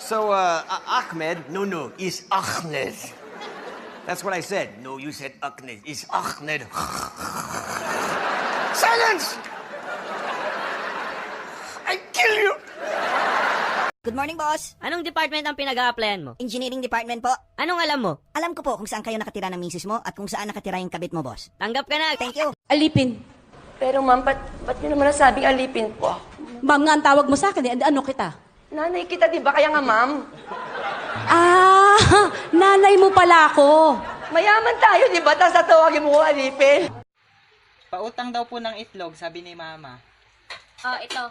So, Ahmed, no, is Ahmed. That's what I said. No, you said Ahmed. Is Ahmed. Silence! I kill you! Good morning, boss. Anong department ang pinag-a-applyan mo? Engineering department po. Anong alam mo? Alam ko po kung saan kayo nakatira ng misis mo at kung saan nakatira yung kabit mo, boss. Tanggap ka na. Thank you. Alipin. Pero ma'am, ba't niyo naman nasabing alipin po? Ma'am nga ang tawag mo sa akin, eh. Ano kita? Nanay kita, di ba? Kaya nga, ma'am. Ah, nanay mo pala ako. Mayaman tayo, di ba? Tapos tatawagin mo ko alipin. Pautang daw po ng itlog, sabi ni Mama. Oh, ito.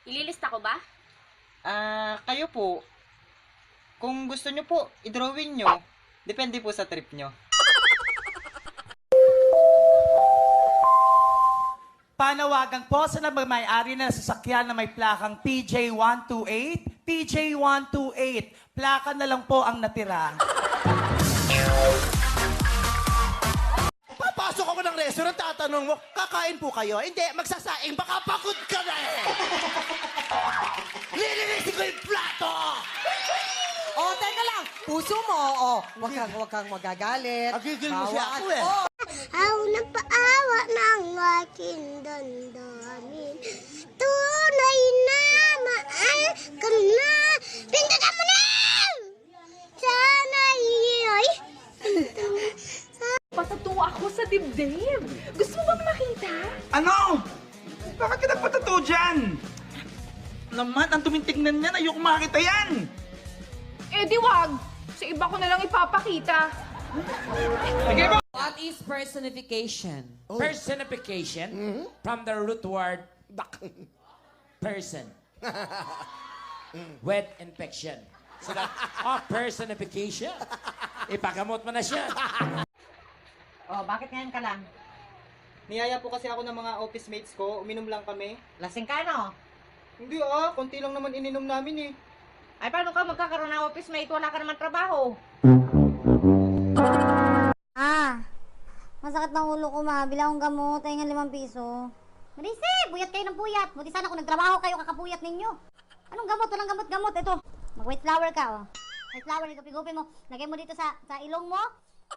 Ililista ko ba? Kayo po, kung gusto nyo po, i-drawing nyo. Depende po sa trip nyo. Panawagan po sa nagmamay-ari na sasakyan na may plakang PJ128. PJ128. Plaka na lang po ang natira. Papasok ako ng restaurant, tatanong mo, kakain po kayo? Hindi, magsasaing, baka pagod ka na eh! Lilinisin ko yung plato! Oh, teka lang. Puso mo, oh. Wag kang magagalit. Agigil mo siya ako eh. Aw, nagpaawa ng aking damdamin. Tunay na mahal ka na. Pindutan mo na! Sana iyoy. Patatuwa ako sa dibdib. Gusto mo bang makita? Ano? Bakit ka nagpatato dyan? Naman, ang tumitignan niyan. Ayoko makakita yan. Eh di wag. Sa iba ko na lang ipapakita. What is personification? Personification from the root word person. Wet infection. So that, personification. Ipagamot mo na siya. Oh, bakit ngayon ka lang? Niyaya po kasi ako ng mga office mates ko, uminom lang kami. Lasing ka, no? Hindi konti lang naman ininom namin eh. Ay, paano ka magkakaroon ng office mate? Wala ka naman trabaho. Masakit ng ulo ko, ma. Bila akong gamot. Ay nga 5 piso. Marisi, buyat kayo ng buyat. Buti sana kung nagtrabaho kayo, kakapuyat ninyo. Anong gamot? Walang gamot-gamot. Ito, mag-white flower ka, oh. White flower, igupi-gupi mo. Lagay mo dito sa ilong mo.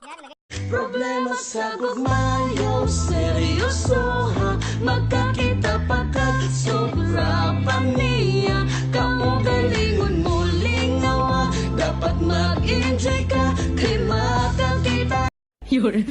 Yan, lagay. Problema sa gugmayo, seryoso ha. Magkakita pagkat sobra pa niya. Kaugalingon mo lingawa. Dapat mag-enjoy ka, kay makakita. Yun.